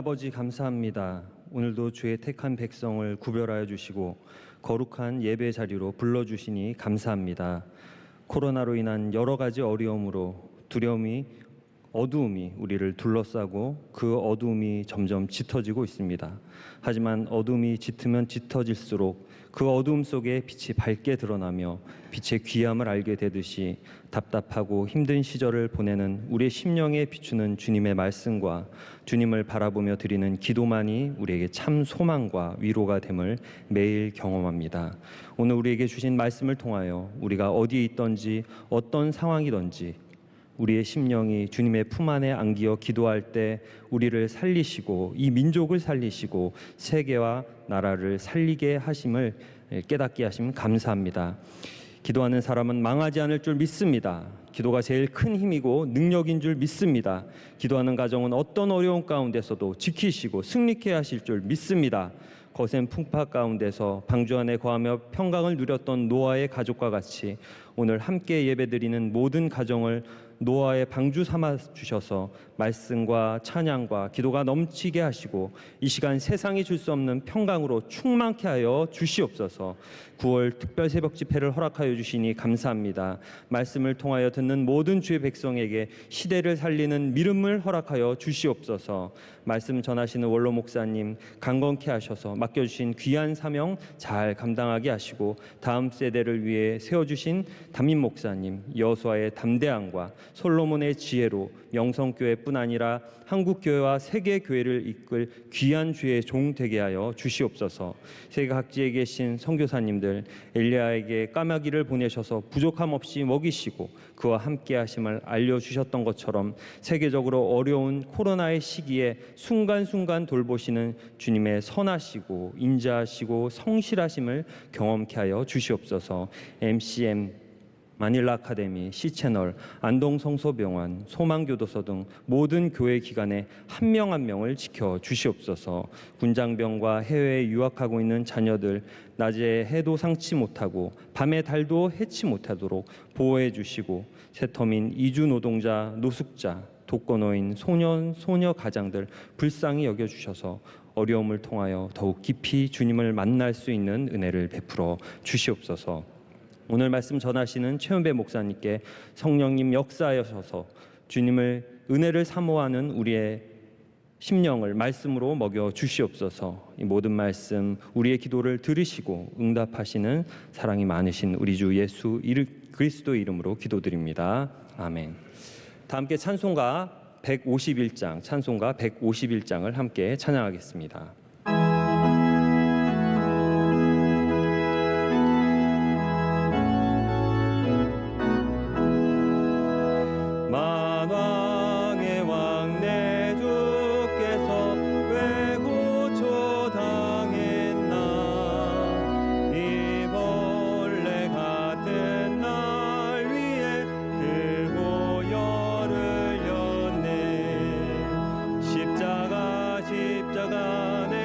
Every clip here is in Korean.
아버지 감사합니다. 오늘도 주의 택한 백성을 구별하여 주시고 거룩한 예배 자리로 불러주시니 감사합니다. 코로나로 인한 여러 가지 어려움으로 어두움이 우리를 둘러싸고 그 어두움이 점점 짙어지고 있습니다. 하지만 어두움이 짙으면 짙어질수록 그 어두움 속에 빛이 밝게 드러나며 빛의 귀함을 알게 되듯이 답답하고 힘든 시절을 보내는 우리의 심령에 비추는 주님의 말씀과 주님을 바라보며 드리는 기도만이 우리에게 참 소망과 위로가 됨을 매일 경험합니다. 오늘 우리에게 주신 말씀을 통하여 우리가 어디에 있든지 어떤 상황이든지 우리의 심령이 주님의 품 안에 안기어 기도할 때 우리를 살리시고 이 민족을 살리시고 세계와 나라를 살리게 하심을 깨닫게 하심 감사합니다. 기도하는 사람은 망하지 않을 줄 믿습니다. 기도가 제일 큰 힘이고 능력인 줄 믿습니다. 기도하는 가정은 어떤 어려움 가운데서도 지키시고 승리케 하실 줄 믿습니다. 거센 풍파 가운데서 방주 안에 거하며 평강을 누렸던 노아의 가족과 같이 오늘 함께 예배드리는 모든 가정을 노아의 방주 삼아 주셔서 말씀과 찬양과 기도가 넘치게 하시고 이 시간 세상이 줄 수 없는 평강으로 충만케 하여 주시옵소서. 9월 특별 새벽 집회를 허락하여 주시니 감사합니다. 말씀을 통하여 듣는 모든 주의 백성에게 시대를 살리는 믿음을 허락하여 주시옵소서. 말씀 전하시는 원로 목사님 강건케 하셔서 맡겨주신 귀한 사명 잘 감당하게 하시고 다음 세대를 위해 세워주신 담임 목사님 여호수아의 담대함과 솔로몬의 지혜로 명성교회뿐 아니라 한국교회와 세계교회를 이끌 귀한 주의 종 되게 하여 주시옵소서. 세계 각지에 계신 선교사님들 엘리야에게 까마귀를 보내셔서 부족함 없이 먹이시고 그와 함께 하심을 알려주셨던 것처럼 세계적으로 어려운 코로나의 시기에 순간순간 돌보시는 주님의 선하시고 인자하시고 성실하심을 경험케 하여 주시옵소서. MCM 마닐라 아카데미, C채널, 안동성소병원, 소망교도소 등 모든 교회 기관에 한 명 한 명을 지켜주시옵소서. 군장병과 해외에 유학하고 있는 자녀들 낮에 해도 상치 못하고 밤에 달도 해치 못하도록 보호해 주시고 새터민 이주 노동자, 노숙자, 독거노인, 소년, 소녀 가장들 불쌍히 여겨주셔서 어려움을 통하여 더욱 깊이 주님을 만날 수 있는 은혜를 베풀어 주시옵소서. 오늘 말씀 전하시는 최은배 목사님께 성령님 역사하셔서 주님을 은혜를 사모하는 우리의 심령을 말씀으로 먹여 주시옵소서. 이 모든 말씀 우리의 기도를 들으시고 응답하시는 사랑이 많으신 우리 주 예수 그리스도 이름으로 기도드립니다. 아멘. 다 함께 찬송가 151장을 함께 찬양하겠습니다. 만왕의 왕 내 주께서 왜 고초당했나 이 벌레 같은 날 위에 그 보혈을 흘렸네. 십자가 내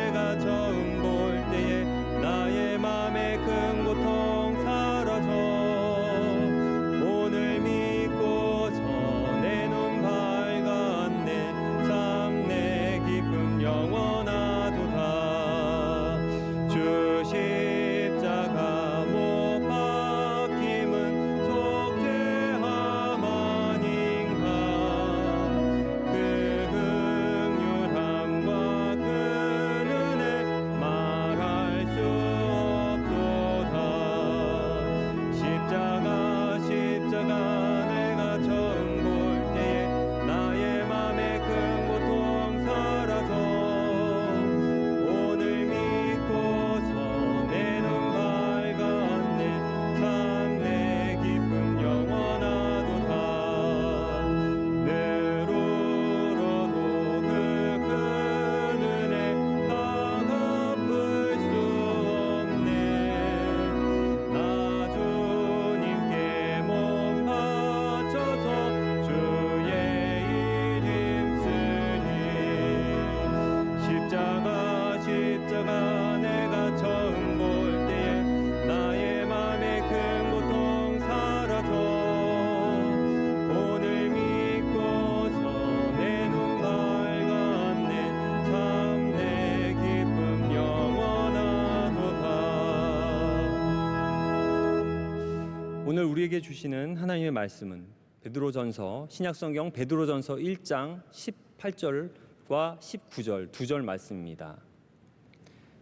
우리에게 주시는 하나님의 말씀은 베드로전서, 신약성경 베드로전서 1장 18절과 19절 두 절 말씀입니다.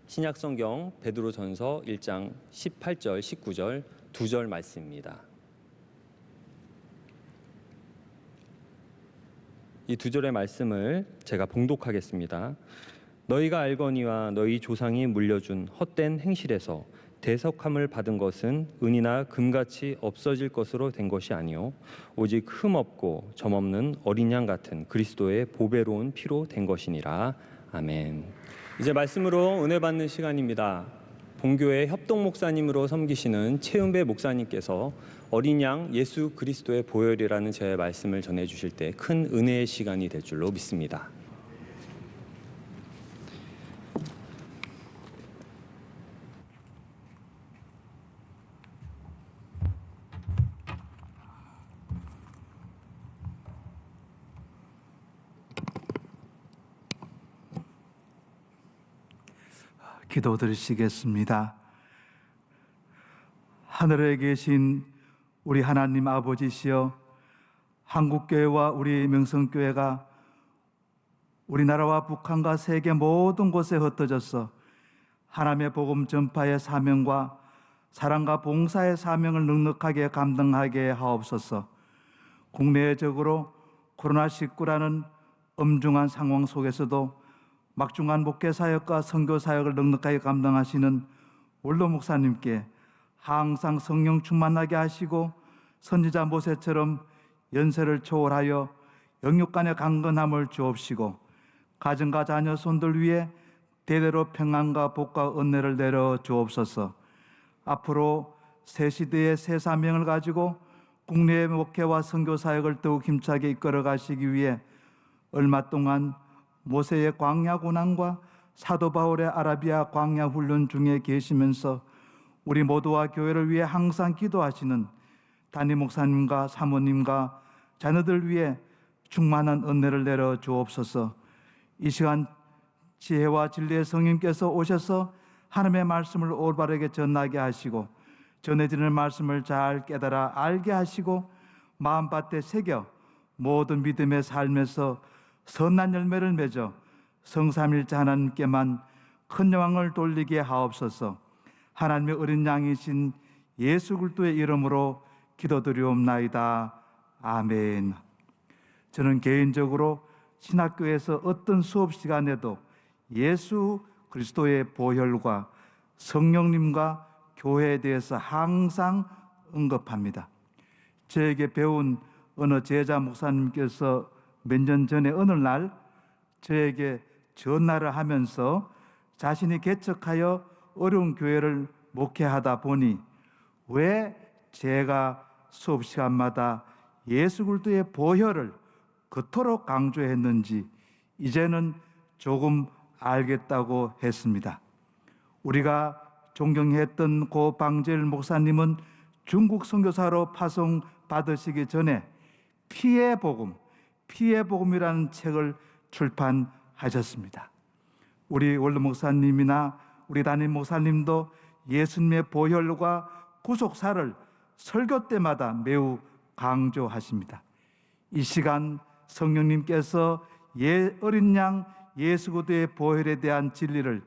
신약성경 베드로전서 1장 18절, 19절 두 절 말씀입니다. 이 두 절의 말씀을 제가 봉독하겠습니다. 너희가 알거니와 너희 조상이 물려준 헛된 행실에서 대속함을 받은 것은 은이나 금같이 없어질 것으로 된 것이 아니요 오직 흠 없고 점 없는 어린 양 같은 그리스도의 보배로운 피로 된 것이니라. 아멘. 이제 말씀으로 은혜 받는 시간입니다. 본교회 협동 목사님으로 섬기시는 최은배 목사님께서 어린 양 예수 그리스도의 보혈이라는 제 말씀을 전해 주실 때 큰 은혜의 시간이 될 줄로 믿습니다. 기도드리시겠습니다. 하늘에 계신 우리 하나님 아버지시여, 한국교회와 우리 명성교회가 우리나라와 북한과 세계 모든 곳에 흩어져서 하나님의 복음 전파의 사명과 사랑과 봉사의 사명을 넉넉하게 감당하게 하옵소서. 국내적으로 코로나19라는 엄중한 상황 속에서도 막중한 목회사역과 선교사역을 넉넉하게 감당하시는 원로 목사님께 항상 성령 충만하게 하시고 선지자 모세처럼 연세를 초월하여 영육간의 강건함을 주옵시고 가정과 자녀 손들 위에 대대로 평안과 복과 은혜를 내려 주옵소서. 앞으로 새 시대의 새 사명을 가지고 국내의 목회와 선교사역을 더욱 힘차게 이끌어 가시기 위해 얼마 동안 모세의 광야 고난과 사도 바울의 아라비아 광야 훈련 중에 계시면서 우리 모두와 교회를 위해 항상 기도하시는 담임 목사님과 사모님과 자녀들 위해 충만한 은혜를 내려 주옵소서. 이 시간 지혜와 진리의 성령께서 오셔서 하나님의 말씀을 올바르게 전하게 하시고 전해지는 말씀을 잘 깨달아 알게 하시고 마음밭에 새겨 모든 믿음의 삶에서 선한 열매를 맺어 성삼일체 하나님께만 큰 영광을 돌리게 하옵소서. 하나님의 어린 양이신 예수 그리스도의 이름으로 기도드리옵나이다. 아멘. 저는 개인적으로 신학교에서 어떤 수업 시간에도 예수 그리스도의 보혈과 성령님과 교회에 대해서 항상 언급합니다. 저에게 배운 어느 제자 목사님께서 몇 년 전에 어느 날 저에게 전화를 하면서 자신이 개척하여 어려운 교회를 목회하다 보니 왜 제가 수업 시간마다 예수 그리스도의 보혈을 그토록 강조했는지 이제는 조금 알겠다고 했습니다. 우리가 존경했던 고 방젤 목사님은 중국 선교사로 파송 받으시기 전에 피의 복음이라는 책을 출판하셨습니다. 우리 원로 목사님이나 우리 담임 목사님도 예수님의 보혈과 구속사를 설교 때마다 매우 강조하십니다. 이 시간 성령님께서 어린 양 예수 그리스도의 보혈에 대한 진리를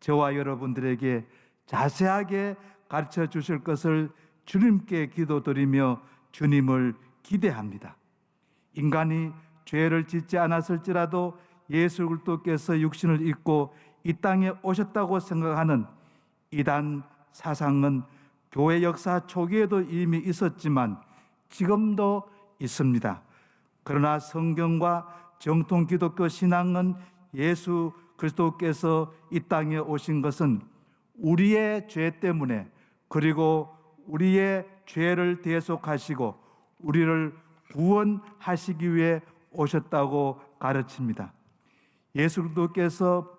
저와 여러분들에게 자세하게 가르쳐 주실 것을 주님께 기도드리며 주님을 기대합니다. 인간이 죄를 짓지 않았을지라도 예수 그리스도께서 육신을 입고 이 땅에 오셨다고 생각하는 이단 사상은 교회 역사 초기에도 이미 있었지만 지금도 있습니다. 그러나 성경과 정통 기독교 신앙은 예수 그리스도께서 이 땅에 오신 것은 우리의 죄 때문에, 그리고 우리의 죄를 대속하시고 우리를 구원하시기 위해 오셨다고 가르칩니다. 예수 그리스도께서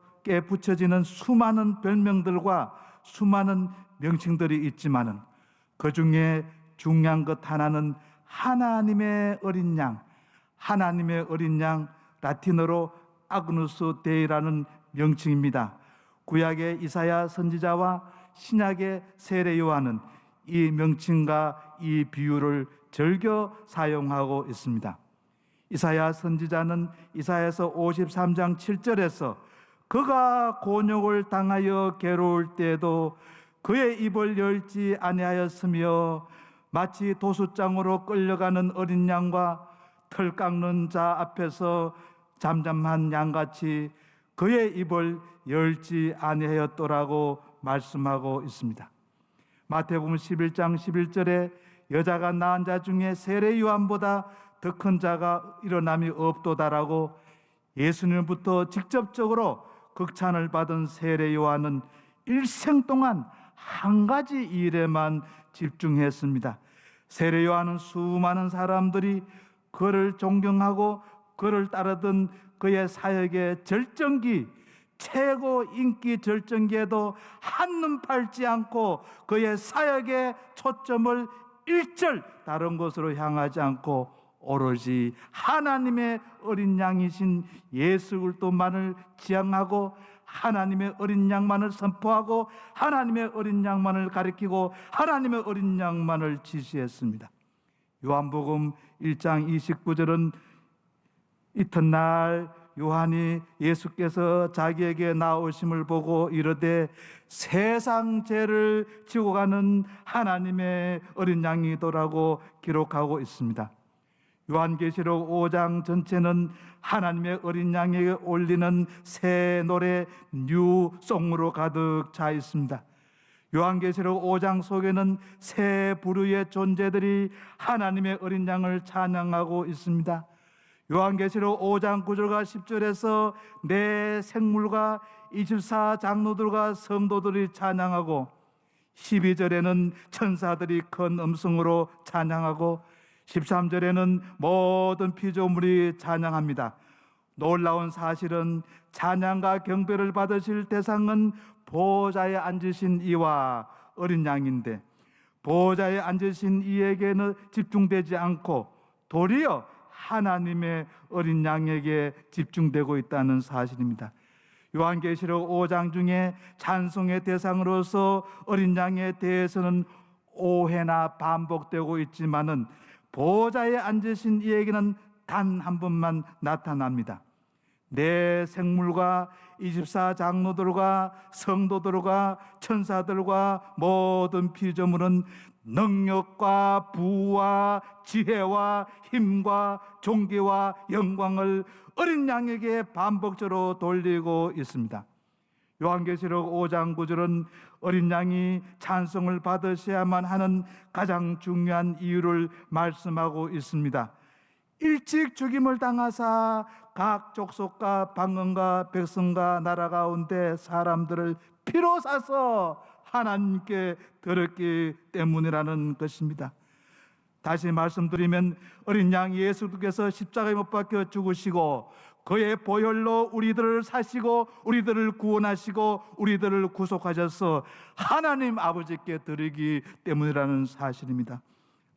붙여지는 수많은 별명들과 수많은 명칭들이 있지만은 그 중에 중요한 것 하나는 하나님의 어린 양, 라틴어로 아그누스 데이라는 명칭입니다. 구약의 이사야 선지자와 신약의 세례 요한은 이 명칭과 이 비유를 즐겨 사용하고 있습니다. 이사야 선지자는 이사야서 53장 7절에서 그가 곤욕을 당하여 괴로울 때에도 그의 입을 열지 아니하였으며 마치 도수장으로 끌려가는 어린 양과 털 깎는 자 앞에서 잠잠한 양같이 그의 입을 열지 아니하였더라고 말씀하고 있습니다. 마태복음 11장 11절에 여자가 낳은 자 중에 세례 요한보다 더 큰 자가 일어남이 없도다라고 예수님부터 직접적으로 극찬을 받은 세례 요한은 일생 동안 한 가지 일에만 집중했습니다. 세례 요한은 수많은 사람들이 그를 존경하고 그를 따르던 그의 사역의 절정기, 최고 인기 절정기에도 한눈 팔지 않고 그의 사역의 초점을 일절 다른 곳으로 향하지 않고 오로지 하나님의 어린 양이신 예수 그리스도만을 지향하고 하나님의 어린 양만을 선포하고 하나님의 어린 양만을 가리키고 하나님의 어린 양만을 지시했습니다. 요한복음 1장 29절은 이튿날 요한이 예수께서 자기에게 나오심을 보고 이르되 세상 죄를 지고 가는 하나님의 어린 양이더라고 기록하고 있습니다. 요한계시록 5장 전체는 하나님의 어린 양에게 올리는 새 노래 뉴송으로 가득 차 있습니다. 요한계시록 5장 속에는 새 부류의 존재들이 하나님의 어린 양을 찬양하고 있습니다. 요한계시록 5장 9절과 10절에서 내 생물과 24 장로들과 성도들이 찬양하고 12절에는 천사들이 큰 음성으로 찬양하고 13절에는 모든 피조물이 찬양합니다. 놀라운 사실은 찬양과 경배를 받으실 대상은 보좌에 앉으신 이와 어린 양인데 보좌에 앉으신 이에게는 집중되지 않고 도리어 하나님의 어린 양에게 집중되고 있다는 사실입니다. 요한계시록 5장 중에 찬송의 대상으로서 어린 양에 대해서는 오해나 반복되고 있지만은 보좌에 앉으신 이에게는 단 한 번만 나타납니다. 내 생물과 24 장로들과 성도들과 천사들과 모든 피조물은 능력과 부와 지혜와 힘과 존귀와 영광을 어린 양에게 반복적으로 돌리고 있습니다. 요한계시록 5장 9절은 어린 양이 찬송을 받으셔야만 하는 가장 중요한 이유를 말씀하고 있습니다. 일찍 죽임을 당하사 각 족속과 방언과 백성과 나라 가운데 사람들을 피로 사서 하나님께 드렸기 때문이라는 것입니다. 다시 말씀드리면 어린 양 예수께서 십자가에 못 박혀 죽으시고 그의 보혈로 우리들을 사시고 우리들을 구원하시고 우리들을 구속하셔서 하나님 아버지께 드리기 때문이라는 사실입니다.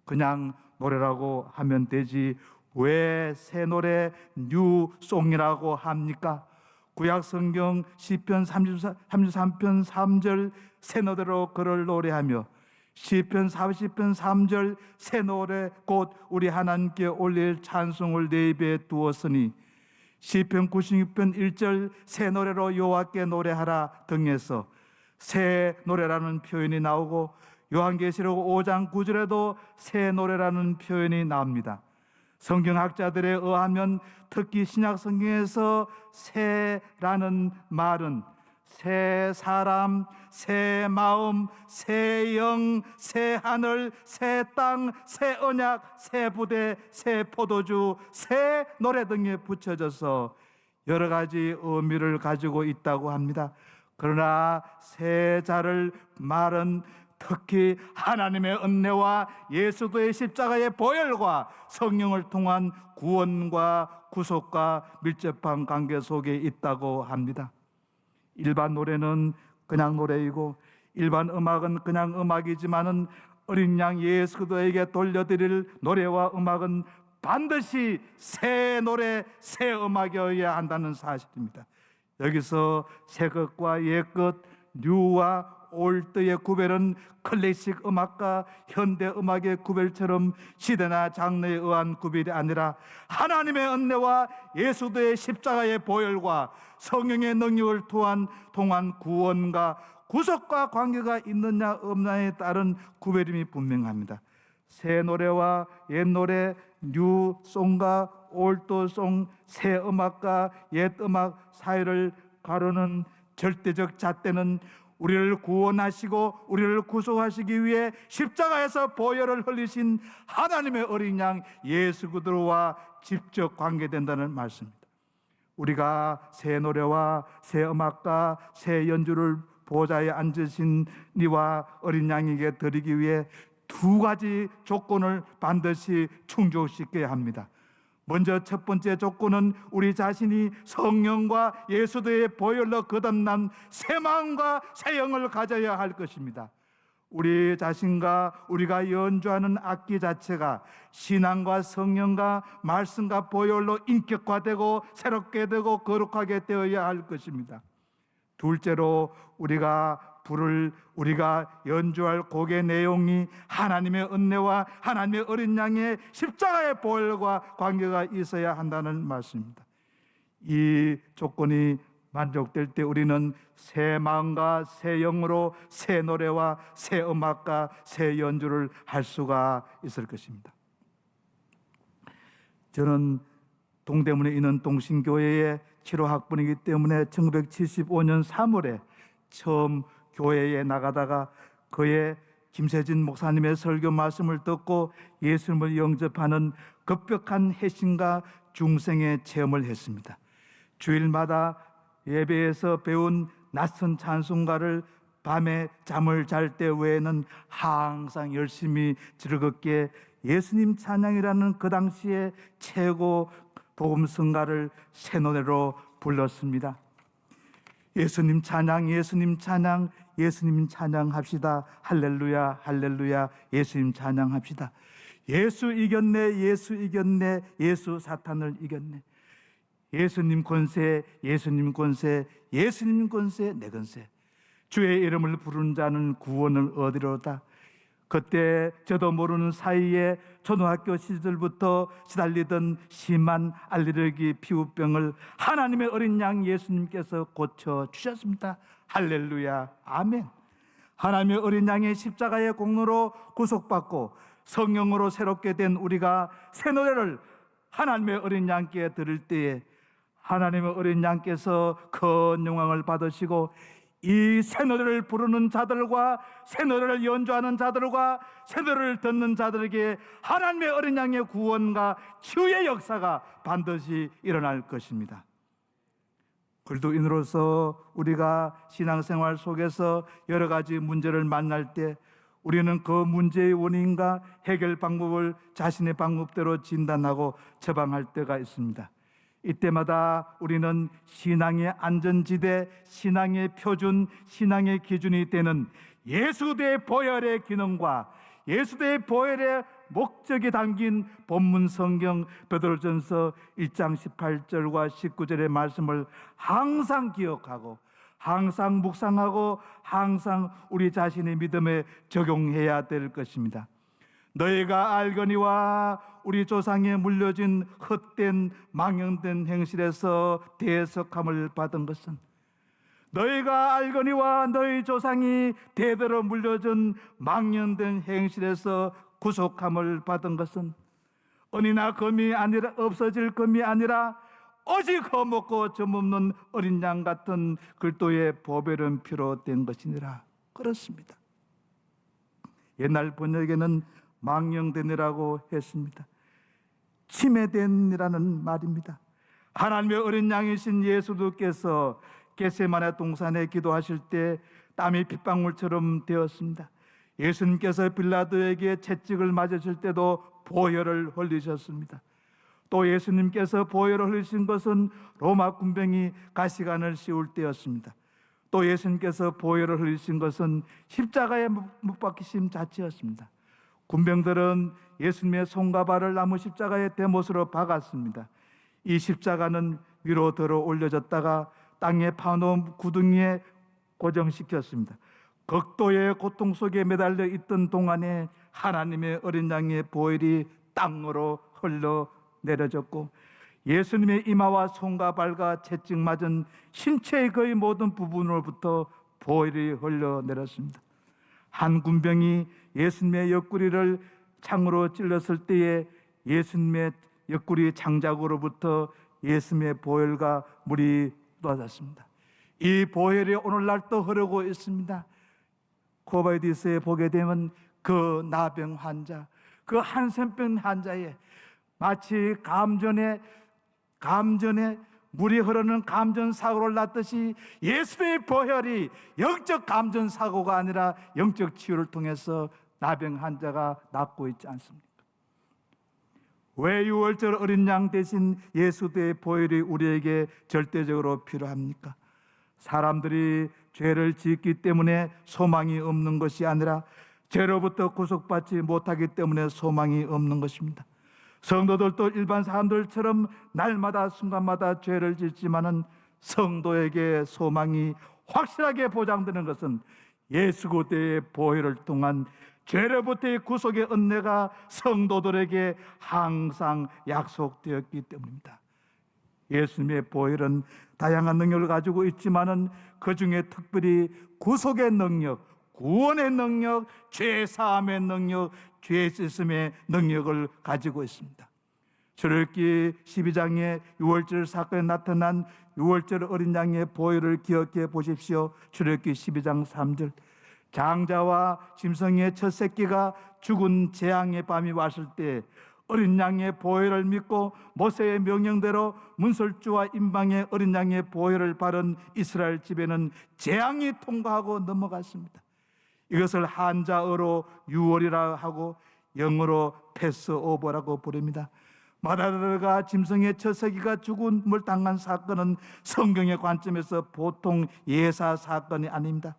그냥 노래라고 하면 되지 왜 새 노래 뉴송이라고 합니까? 구약 성경 시편 33편 3절 새 노래로 그를 노래하며 시편 40편 3절 새 노래 곧 우리 하나님께 올릴 찬송을 내 입에 두었으니 시편 96편 1절 새 노래로 여호와께 노래하라 등에서 새 노래라는 표현이 나오고 요한계시록 5장 9절에도 새 노래라는 표현이 나옵니다. 성경학자들에 의하면 특히 신약 성경에서 새라는 말은 새 사람, 새 마음, 새 영, 새 하늘, 새 땅, 새 언약, 새 부대, 새 포도주, 새 노래 등에 붙여져서 여러 가지 의미를 가지고 있다고 합니다. 그러나 새 자를 말은 특히 하나님의 은혜와 예수도의 십자가의 보혈과 성령을 통한 구원과 구속과 밀접한 관계 속에 있다고 합니다. 일반 노래는 그냥 노래이고 일반 음악은 그냥 음악이지만은 어린 양 예수 그리스도에게 돌려드릴 노래와 음악은 반드시 새 노래, 새 음악이어야 한다는 사실입니다. 여기서 새 것과 옛 것, 뉴와 올드의 구별은 클래식 음악과 현대 음악의 구별처럼 시대나 장르에 의한 구별이 아니라 하나님의 은혜와 예수의 십자가의 보혈과 성령의 능력을 통한 구원과 구속과 관계가 있느냐 없느냐에 따른 구별임이 분명합니다. 새 노래와 옛 노래, 뉴송과 올드송, 새 음악과 옛 음악 사이를 가르는 절대적 잣대는 우리를 구원하시고 우리를 구속하시기 위해 십자가에서 보혈을 흘리신 하나님의 어린 양 예수 그리스도와 직접 관계된다는 말씀입니다. 우리가 새 노래와 새 음악과 새 연주를 보좌에 앉으신 이와 어린 양에게 드리기 위해 두 가지 조건을 반드시 충족시켜야 합니다. 먼저 첫 번째 조건은 우리 자신이 성령과 예수의 보혈로 거듭난 새 마음과 새 영을 가져야 할 것입니다. 우리 자신과 우리가 연주하는 악기 자체가 신앙과 성령과 말씀과 보혈로 인격화되고 새롭게 되고 거룩하게 되어야 할 것입니다. 둘째로 우리가 연주할 곡의 내용이 하나님의 은혜와 하나님의 어린 양의 십자가의 보혈과 관계가 있어야 한다는 말씀입니다. 이 조건이 만족될 때 우리는 새 마음과 새 영으로 새 노래와 새 음악과 새 연주를 할 수가 있을 것입니다. 저는 동대문에 있는 동신교회의 7호 학번이기 때문에 1975년 3월에 처음 교회에 나가다가 그의 김세진 목사님의 설교 말씀을 듣고 예수님을 영접하는 급격한 회심과 중생의 체험을 했습니다. 주일마다 예배에서 배운 낯선 찬송가를 밤에 잠을 잘 때 외에는 항상 열심히 즐겁게 예수님 찬양이라는 그 당시에 최고 복음성가를 새 노래로 불렀습니다. 예수님 찬양, 예수님 찬양, 예수님 찬양합시다. 할렐루야, 할렐루야, 예수님 찬양합시다. 예수 이겼네, 예수 이겼네, 예수 사탄을 이겼네. 예수님 권세, 예수님 권세, 예수님 권세, 내 권세. 주의 이름을 부르는 자는 구원을 얻으리로다. 그때 저도 모르는 사이에 초등학교 시절부터 시달리던 심한 알레르기 피부병을 하나님의 어린 양 예수님께서 고쳐주셨습니다. 할렐루야, 아멘. 하나님의 어린 양의 십자가의 공로로 구속받고 성령으로 새롭게 된 우리가 새 노래를 하나님의 어린 양께 들을 때에 하나님의 어린 양께서 큰 영광을 받으시고 이 새 노래를 부르는 자들과 새 노래를 연주하는 자들과 새 노래를 듣는 자들에게 하나님의 어린 양의 구원과 치유의 역사가 반드시 일어날 것입니다. 그리스도인으로서 우리가 신앙생활 속에서 여러 가지 문제를 만날 때 우리는 그 문제의 원인과 해결 방법을 자신의 방법대로 진단하고 처방할 때가 있습니다. 이때마다 우리는 신앙의 안전지대, 신앙의 표준, 신앙의 기준이 되는 예수의 보혈의 기능과 예수의 보혈의 목적이 담긴 본문 성경 베드로전서 1장 18절과 19절의 말씀을 항상 기억하고 항상 묵상하고 항상 우리 자신의 믿음에 적용해야 될 것입니다. 너희가 알거니와 우리 조상에 물려진 헛된 망령된 행실에서 대속함을 받은 것은 너희가 알거니와 너희 조상이 대대로 물려준 망령된 행실에서 구속함을 받은 것은 은이나 금이 아니라 없어질 금이 아니라 오직 흠없고 점없는 어린 양 같은 그리스도의 보배로운 피로 된 것이니라. 그렇습니다. 옛날 번역에는 망령된이라고 했습니다. 침해된이라는 말입니다. 하나님의 어린 양이신 예수님께서 겟세마네 동산에 기도하실 때 땀이 핏방울처럼 되었습니다. 예수님께서 빌라도에게 채찍을 맞으실 때도 보혈을 흘리셨습니다. 또 예수님께서 보혈을 흘리신 것은 로마 군병이 가시관을 씌울 때였습니다. 또 예수님께서 보혈을 흘리신 것은 십자가에 못 박히심 자체였습니다. 군병들은 예수님의 손과 발을 나무 십자가에 대못으로 박았습니다. 이 십자가는 위로 들어 올려졌다가 땅에 파놓은 구덩이에 고정시켰습니다. 극도의 고통 속에 매달려 있던 동안에 하나님의 어린 양의 보혈이 땅으로 흘러내려졌고, 예수님의 이마와 손과 발과 채찍 맞은 신체의 거의 모든 부분으로부터 보혈이 흘러내렸습니다. 한 군병이 예수님의 옆구리를 창으로 찔렀을 때에 예수님의 옆구리 장작으로부터 예수님의 보혈과 물이 쏟아졌습니다. 이 보혈이 오늘날 또 흐르고 있습니다. 코바이디스에 보게 되면 그 나병 환자, 그 한센병 환자의 마치 감전에 물이 흐르는 감전 사고를 낳듯이 예수의 보혈이 영적 감전 사고가 아니라 영적 치유를 통해서 나병 환자가 낫고 있지 않습니까? 왜 유월절 어린 양 대신 예수의 보혈이 우리에게 절대적으로 필요합니까? 사람들이 죄를 짓기 때문에 소망이 없는 것이 아니라 죄로부터 구속받지 못하기 때문에 소망이 없는 것입니다. 성도들도 일반 사람들처럼 날마다 순간마다 죄를 짓지만은 성도에게 소망이 확실하게 보장되는 것은 예수 그리스도의 보혈을 통한 죄로부터의 구속의 은혜가 성도들에게 항상 약속되었기 때문입니다. 예수님의 보혈은 다양한 능력을 가지고 있지만은 그 중에 특별히 구속의 능력, 구원의 능력, 죄 사함의 능력, 죄 씻음의 능력을 가지고 있습니다. 출애굽기 12장의 유월절 사건에 나타난 유월절 어린 양의 보혈을 기억해 보십시오. 출애굽기 12장 3절, 장자와 짐승의 첫 새끼가 죽은 재앙의 밤이 왔을 때 어린 양의 보혈을 믿고 모세의 명령대로 문설주와 임방의 어린 양의 보혈을 바른 이스라엘 집에는 재앙이 통과하고 넘어갔습니다. 이것을 한자어로 유월이라 하고 영어로 패스오버라고 부릅니다. 마다르가 짐승의 첫 새끼가 죽음을 당한 사건은 성경의 관점에서 보통 예사 사건이 아닙니다.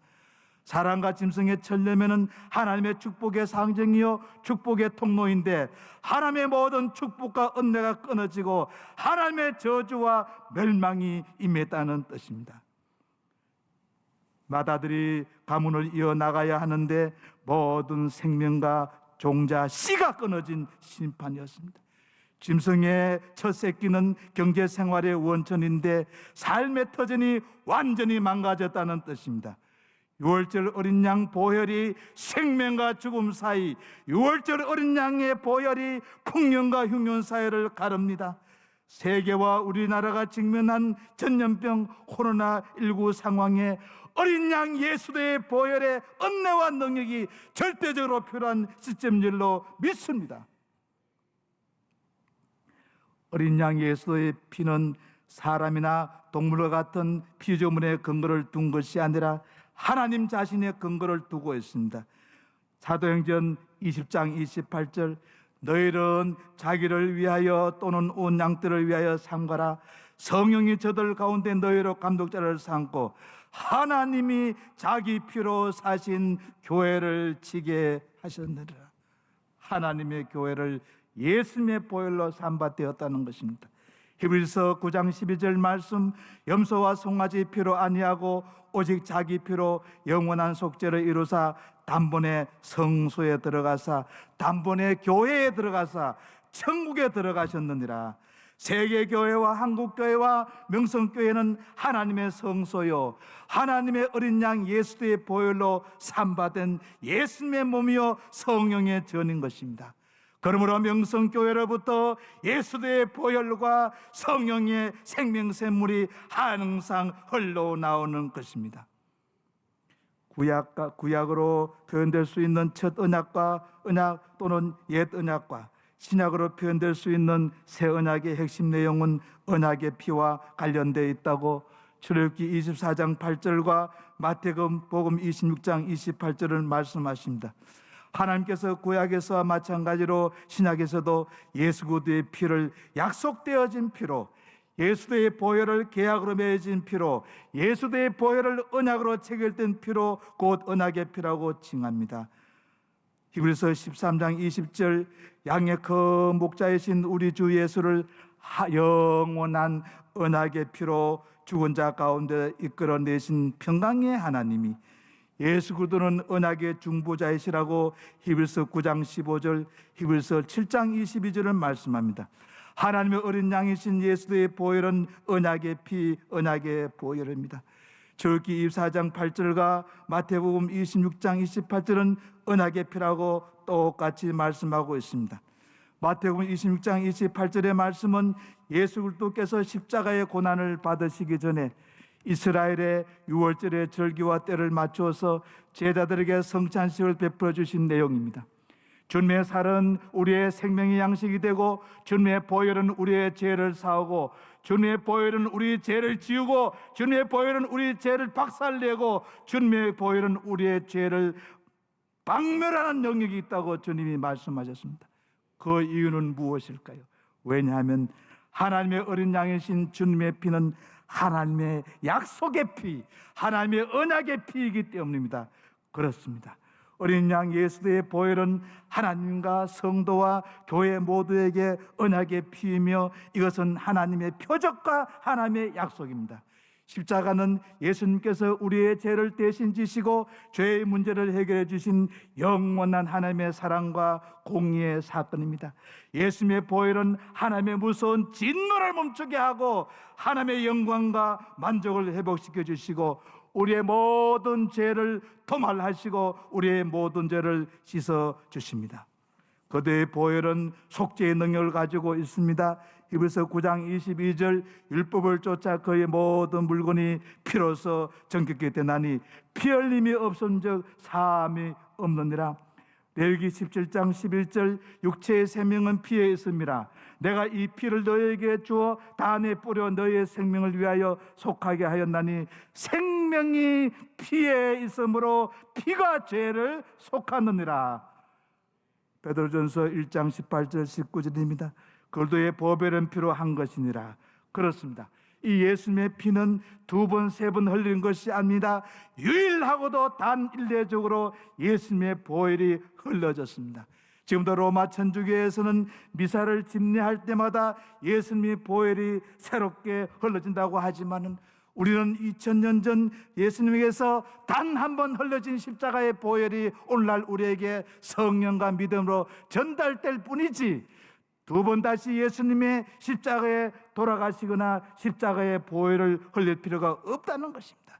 사람과 짐승의 천려면은 하나님의 축복의 상징이요 축복의 통로인데, 하나님의 모든 축복과 은혜가 끊어지고 하나님의 저주와 멸망이 임했다는 뜻입니다. 마다들이 가문을 이어나가야 하는데 모든 생명과 종자 씨가 끊어진 심판이었습니다. 짐승의 첫 새끼는 경제 생활의 원천인데 삶의 터전이 완전히 망가졌다는 뜻입니다. 유월절 어린 양 보혈이 생명과 죽음 사이, 유월절 어린 양의 보혈이 풍년과 흉년 사이를 가릅니다. 세계와 우리나라가 직면한 전염병 코로나19 상황에 어린 양 예수의 보혈의 은혜와 능력이 절대적으로 필요한 시점일로 믿습니다. 어린 양 예수의 피는 사람이나 동물과 같은 피조물의 근거를 둔 것이 아니라 하나님 자신의 근거를 두고 있습니다. 사도행전 20장 28절, 너희는 자기를 위하여 또는 온 양떼를 위하여 삼가라. 성령이 저들 가운데 너희로 감독자를 삼고 하나님이 자기 피로 사신 교회를 지게 하셨느니라. 하나님의 교회를 예수님의 보혈로 삼바되었다는 것입니다. 히브리서 9장 12절 말씀, 염소와 송아지 피로 아니하고 오직 자기 피로 영원한 속죄를 이루사 단번에 성소에 들어가사 단번에 교회에 들어가사 천국에 들어가셨느니라. 세계교회와 한국교회와 명성교회는 하나님의 성소요 하나님의 어린 양 예수의 보혈로 삼바된 예수님의 몸이요 성령의 전인 것입니다. 그러므로 명성교회로부터 예수의 보혈과 성령의 생명샘물이 항상 흘러나오는 것입니다. 구약으로 표현될 수 있는 첫 언약과 언약 또는 옛 언약과 신약으로 표현될 수 있는 새 언약의 핵심 내용은 언약의 피와 관련되어 있다고 출애굽기 24장 8절과 마태복음 26장 28절을 말씀하십니다. 하나님께서 구약에서와 마찬가지로 신약에서도 예수 그리스도의 피를 약속되어진 피로, 예수의 보혈을 계약으로 맺어진 피로, 예수의 보혈을 언약으로 체결된 피로 곧 언약의 피라고 칭합니다. 히브리서 13장 20절, 양의 큰 목자이신 우리 주 예수를 영원한 언약의 피로 죽은 자 가운데 이끌어내신 평강의 하나님이 예수 그리스도는 언약의 중보자이시라고 히브리서 9장 15절, 히브리서 7장 22절을 말씀합니다. 하나님의 어린 양이신 예수의 보혈은 언약의 피, 언약의 보혈입니다. 출애굽기 24장 8절과 마태복음 26장 28절은 언약의 피라고 똑같이 말씀하고 있습니다. 마태복음 26장 28절의 말씀은 예수 그리스도께서 십자가의 고난을 받으시기 전에 이스라엘의 유월절의 절기와 때를 맞추어서 제자들에게 성찬식을 베풀어 주신 내용입니다. 주님의 살은 우리의 생명의 양식이 되고 주님의 보혈은 우리의 죄를 사하고 주님의 보혈은 우리의 죄를 지우고 주님의 보혈은 우리의 죄를 박살내고 주님의 보혈은 우리의 죄를 박멸하는 영역이 있다고 주님이 말씀하셨습니다. 그 이유는 무엇일까요? 왜냐하면 하나님의 어린 양이신 주님의 피는 하나님의 약속의 피, 하나님의 언약의 피이기 때문입니다. 그렇습니다. 어린 양 예수의 보혈은 하나님과 성도와 교회 모두에게 언약의 피이며 이것은 하나님의 표적과 하나님의 약속입니다. 십자가는 예수님께서 우리의 죄를 대신 지시고 죄의 문제를 해결해 주신 영원한 하나님의 사랑과 공의의 사건입니다. 예수님의 보혈은 하나님의 무서운 진노를 멈추게 하고 하나님의 영광과 만족을 회복시켜 주시고 우리의 모든 죄를 도말하시고 우리의 모든 죄를 씻어 주십니다. 그들의 보혈은 속죄의 능력을 가지고 있습니다. 히브리서 9장 22절 율법을 쫓아 그의 모든 물건이 피로써 정결케 되나니 피 흘림이 없은즉 사함이 없느니라. 레위기 17장 11절 육체의 생명은 피에 있음이라. 내가 이 피를 너희에게 주어 단에 뿌려 너희의 생명을 위하여 속하게 하였나니 생명이 피에 있으므로 피가 죄를 속하느니라. 베드로전서 1장 18절 19절입니다. 그들의 보혈은 피로 한 것이니라. 그렇습니다. 이 예수님의 피는 두 번, 세 번 흘린 것이 아닙니다. 유일하고도 단 일례적으로 예수님의 보혈이 흘러졌습니다. 지금도 로마 천주교에서는 미사를 집례할 때마다 예수님의 보혈이 새롭게 흘러진다고 하지만은 우리는 2000년 전 예수님에게서 단 한 번 흘러진 십자가의 보혈이 오늘날 우리에게 성령과 믿음으로 전달될 뿐이지 두 번 다시 예수님의 십자가에 돌아가시거나 십자가의 보혈을 흘릴 필요가 없다는 것입니다.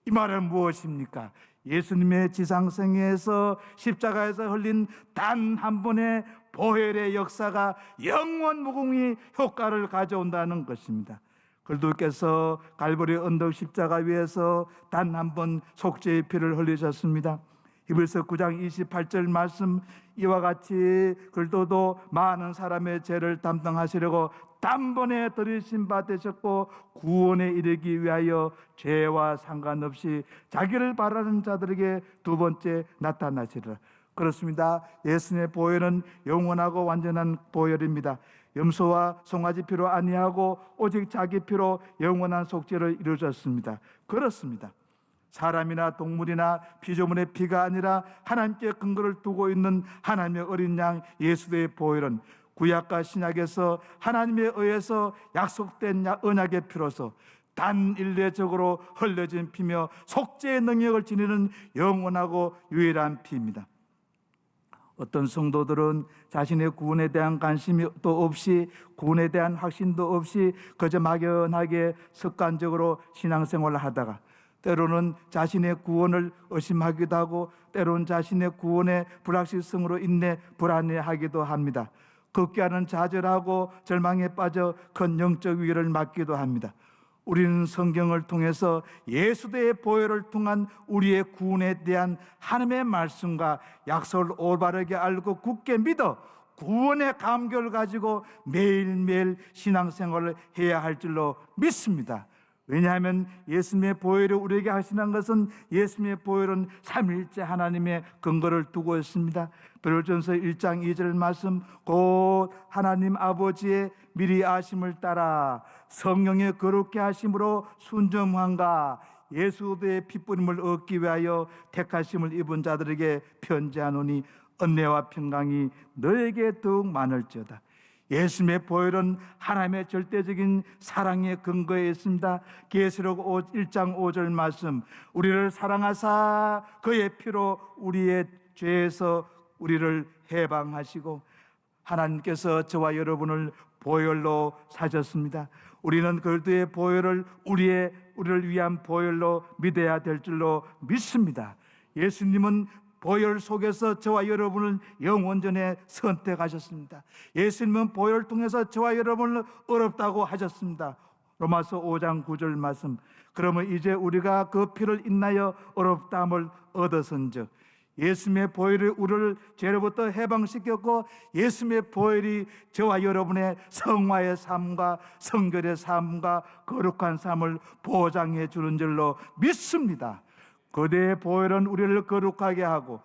이 말은 무엇입니까? 예수님의 지상생애에서 십자가에서 흘린 단 한 번의 보혈의 역사가 영원 무궁히 효과를 가져온다는 것입니다. 그리스도께서 갈보리 언덕 십자가 위에서 단 한 번 속죄의 피를 흘리셨습니다. 히브리서 9장 28절 말씀 이와 같이 그리스도도 많은 사람의 죄를 담당하시려고 단번에 들이신 바 되셨고 구원에 이르기 위하여 죄와 상관없이 자기를 바라는 자들에게 두 번째 나타나시리라. 그렇습니다. 예수님의 보혈은 영원하고 완전한 보혈입니다. 염소와 송아지 피로 아니하고 오직 자기 피로 영원한 속죄를 이루셨습니다. 그렇습니다. 사람이나 동물이나 피조물의 피가 아니라 하나님께 근거를 두고 있는 하나님의 어린 양 예수의 보혈은 구약과 신약에서 하나님에 의해서 약속된 언약의 피로서 단일례적으로 흘려진 피며 속죄의 능력을 지니는 영원하고 유일한 피입니다. 어떤 성도들은 자신의 구원에 대한 관심이 또 없이 구원에 대한 확신도 없이 그저 막연하게 습관적으로 신앙생활을 하다가 때로는 자신의 구원을 의심하기도 하고 때로는 자신의 구원의 불확실성으로 인해 불안해하기도 합니다. 극기하는 좌절하고 절망에 빠져 큰 영적 위기를 맞기도 합니다. 우리는 성경을 통해서 예수의 보혈을 통한 우리의 구원에 대한 하나님의 말씀과 약속을 올바르게 알고 굳게 믿어 구원의 감격을 가지고 매일매일 신앙생활을 해야 할 줄로 믿습니다. 왜냐하면 예수님의 보혈을 우리에게 하시는 것은 예수님의 보혈은 삼위일체 하나님의 근거를 두고 있습니다. 베드로전서 1장 2절 말씀 곧 하나님 아버지의 미리 아심을 따라 성령의 거룩게 하심으로 순종한가 예수의 핏부림을 얻기 위하여 택하심을 입은 자들에게 편지하노니 은혜와 평강이 너에게 더욱 많을지어다. 예수님의 보혈은 하나님의 절대적인 사랑의 근거에 있습니다. 계시록 1장 5절 말씀, 우리를 사랑하사 그의 피로 우리의 죄에서 우리를 해방하시고, 하나님께서 저와 여러분을 보혈로 사셨습니다. 우리는 그리스도의 보혈을 우리를 위한 보혈로 믿어야 될 줄로 믿습니다. 예수님은 보혈 속에서 저와 여러분을 영원전에 선택하셨습니다. 예수님은 보혈을 통해서 저와 여러분을 의롭다고 하셨습니다. 로마서 5장 9절 말씀, 그러면 이제 우리가 그 피를 인하여 의롭다함을 얻었은즉, 예수님의 보혈이 우리를 죄로부터 해방시켰고, 예수님의 보혈이 저와 여러분의 성화의 삶과 성결의 삶과 거룩한 삶을 보장해 주는 줄로 믿습니다. 그대의 보혈은 우리를 거룩하게 하고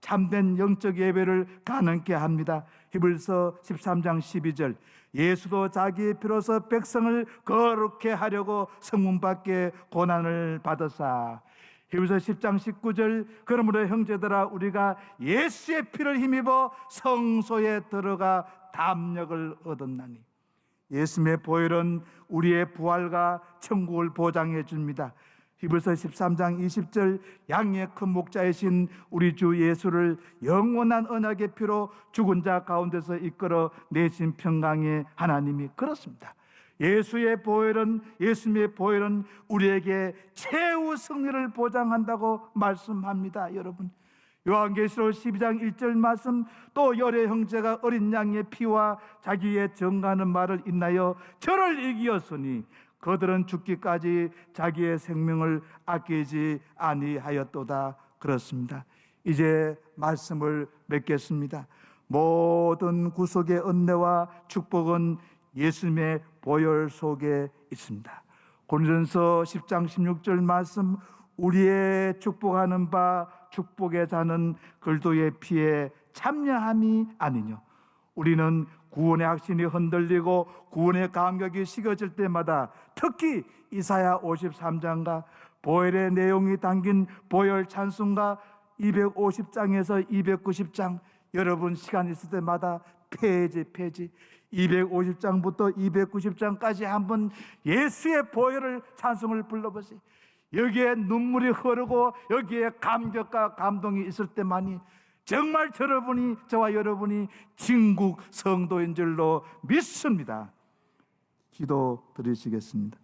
참된 영적 예배를 가능케 합니다. 히브리서 13장 12절, 예수도 자기의 피로서 백성을 거룩해 하려고 성문 밖에 고난을 받으사. 히브리서 10장 19절, 그러므로 형제들아 우리가 예수의 피를 힘입어 성소에 들어가 담력을 얻었나니. 예수님의 보혈은 우리의 부활과 천국을 보장해 줍니다. 히브리서 13장 20절, 양의 큰 목자이신 우리 주 예수를 영원한 언약의 피로 죽은 자 가운데서 이끌어 내신 평강의 하나님이 그렇습니다. 예수님의 보혈은 우리에게 최후 승리를 보장한다고 말씀합니다. 여러분, 요한계시록 12장 1절 말씀, 또 열의 형제가 어린 양의 피와 자기의 정하는 말을 인하여 저를 이기었으니 그들은 죽기까지 자기의 생명을 아끼지 아니하였도다. 그렇습니다. 이제 말씀을 맺겠습니다. 모든 구속의 은혜와 축복은 예수님의 보혈 속에 있습니다. 고린도전서 10장 16절 말씀, 우리의 축복하는 바 축복의 자는 그리스도의 피에 참여함이 아니뇨. 우리는 구원의 확신이 흔들리고 구원의 감격이 식어질 때마다, 특히 이사야 53장과 보혈의 내용이 담긴 보혈 찬송가 250장에서 290장, 여러분 시간 있을 때마다 페이지 250장부터 290장까지 한번 예수의 보혈을 찬송을 불러보세요. 여기에 눈물이 흐르고 여기에 감격과 감동이 있을 때만이 정말 저와 여러분이 진국 성도인 줄로 믿습니다. 기도 드리시겠습니다.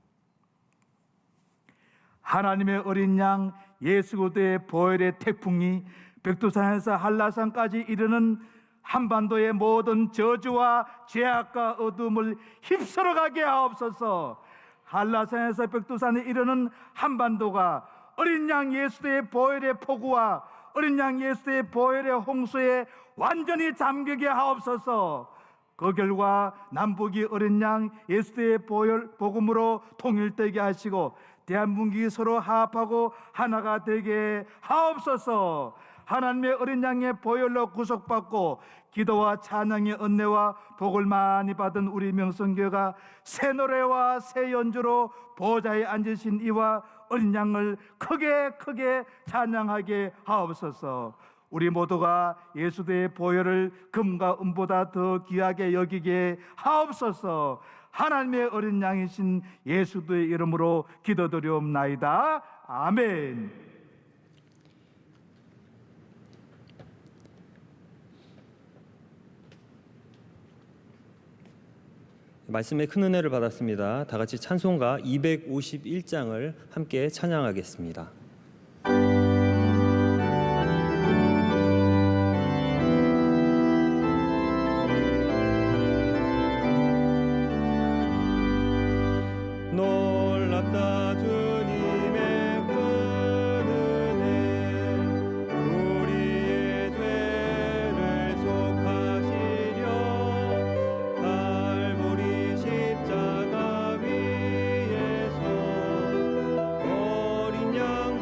하나님의 어린 양 예수 그리스도의 보혈의 태풍이 백두산에서 한라산까지 이르는 한반도의 모든 저주와 죄악과 어둠을 휩쓸어가게 하옵소서. 한라산에서 백두산에 이르는 한반도가 어린 양 예수의 보혈의 폭우와 어린 양 예수의 보혈의 홍수에 완전히 잠기게 하옵소서. 그 결과 남북이 어린 양 예수의 보혈 복음으로 통일되게 하시고 대한민국이 서로 화합하고 하나가 되게 하옵소서. 하나님의 어린 양의 보혈로 구속받고 기도와 찬양의 은혜와 복을 많이 받은 우리 명성교회가 새 노래와 새 연주로 보좌에 앉으신 이와 어린 양을 크게 찬양하게 하옵소서. 우리 모두가 예수의 보혈을 금과 은보다 더 귀하게 여기게 하옵소서. 하나님의 어린 양이신 예수의 이름으로 기도드리옵나이다. 아멘. 말씀에 큰 은혜를 받았습니다. 다 같이 찬송가 251장을 함께 찬양하겠습니다. 놀랍다 주님의 큰 은혜, 우리의 죄를 속하시려 갈보리 십자가 위에서 어린 양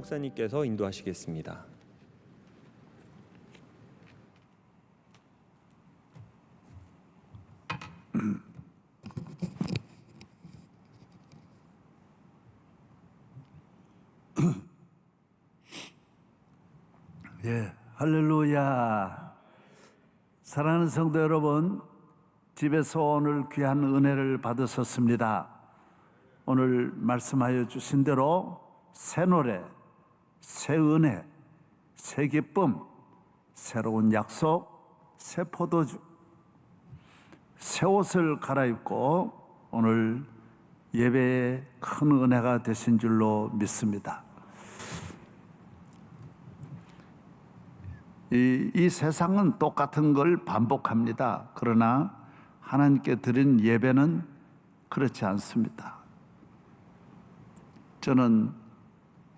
목사님께서 인도하시겠습니다. 예, 할렐루야. 사랑하는 성도 여러분, 집에서 오늘 귀한 은혜를 받으셨습니다. 오늘 말씀하여 주신 대로 새 노래, 새 은혜, 새 기쁨, 새로운 약속, 새 포도주, 새 옷을 갈아입고 오늘 예배에 큰 은혜가 되신 줄로 믿습니다. 이 세상은 똑같은 걸 반복합니다. 그러나 하나님께 드린 예배는 그렇지 않습니다. 저는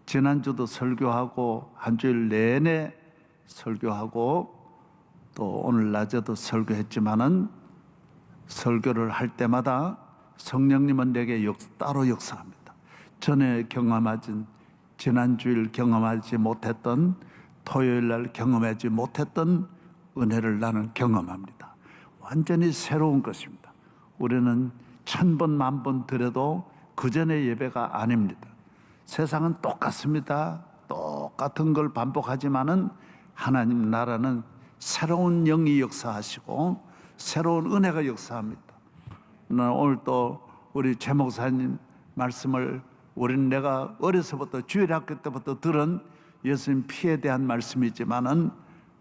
지난주도 설교하고 한 주일 내내 설교하고 또 오늘 낮에도 설교했지만은 설교를 할 때마다 성령님은 내게 따로 역사합니다. 전에 경험하진 지난주일 경험하지 못했던 토요일 날 경험하지 못했던 은혜를 나는 경험합니다. 완전히 새로운 것입니다. 우리는 1000번, 10,000번 드려도 그 전의 예배가 아닙니다. 세상은 똑같습니다. 똑같은 걸 반복하지만은 하나님 나라는 새로운 영이 역사하시고 새로운 은혜가 역사합니다. 오늘 또 우리 최 목사님 말씀을 우리는 내가 어려서부터 주일학교 때부터 들은 예수님 피에 대한 말씀이지만은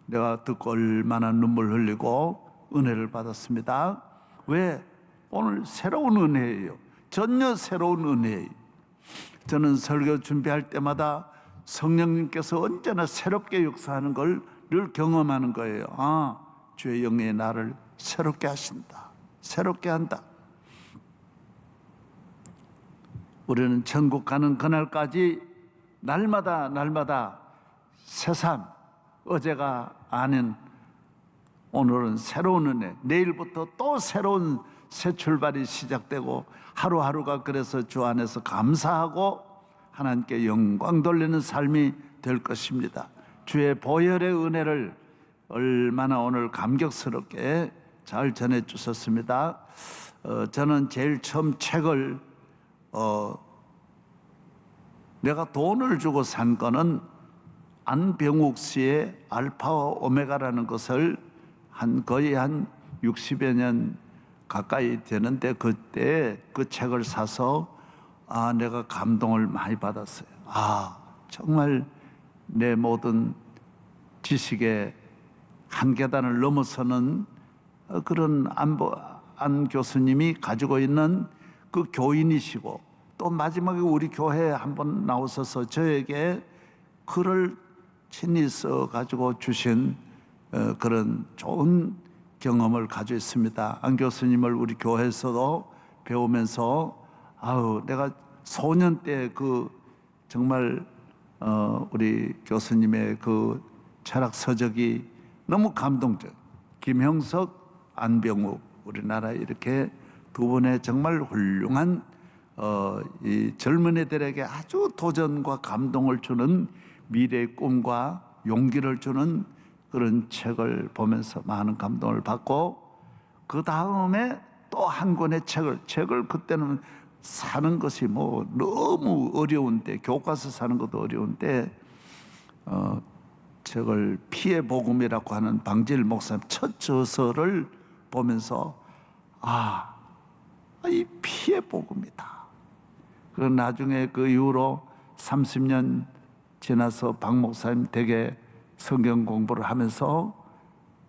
내가 듣고 얼마나 눈물 흘리고 은혜를 받았습니다. 왜? 오늘 새로운 은혜예요. 전혀 새로운 은혜예요. 저는 설교 준비할 때마다 성령님께서 언제나 새롭게 역사하는 걸 늘 경험하는 거예요. 아, 주의 영이 나를 새롭게 하신다. 새롭게 한다. 우리는 천국 가는 그날까지 날마다 새삼, 어제가 아닌 오늘은 새로운 은혜, 내일부터 또 새로운 새 출발이 시작되고 하루하루가 그래서 주 안에서 감사하고 하나님께 영광 돌리는 삶이 될 것입니다. 주의 보혈의 은혜를 얼마나 오늘 감격스럽게 잘 전해 주셨습니다. 저는 제일 처음 책을 내가 돈을 주고 산 거는 안병욱 씨의 알파와 오메가라는 것을 거의 한 60여 년 가까이 되는데 그때 그 책을 사서 내가 감동을 많이 받았어요. 정말 내 모든 지식의 한 계단을 넘어서는 그런 안 교수님이 가지고 있는 그 교인이시고 또 마지막에 우리 교회에 한번 나오셔서 저에게 글을 친히 써가지고 주신 그런 좋은 경험을 가지고 있습니다. 안 교수님을 우리 교회에서도 배우면서 내가 소년 때 그 정말 우리 교수님의 그 철학 서적이 너무 감동적. 김형석, 안병욱 우리나라 이렇게 두 분의 정말 훌륭한 이 젊은이들에게 아주 도전과 감동을 주는 미래의 꿈과 용기를 주는 그런 책을 보면서 많은 감동을 받고 그 다음에 또 한 권의 책을 그때는 사는 것이 뭐 너무 어려운데 교과서 사는 것도 어려운데 책을 피의 복음이라고 하는 방질 목사님 첫 저서를 보면서 이 피의 복음이다. 그 나중에 그 이후로 30년 지나서 박 목사님 댁에 성경 공부를 하면서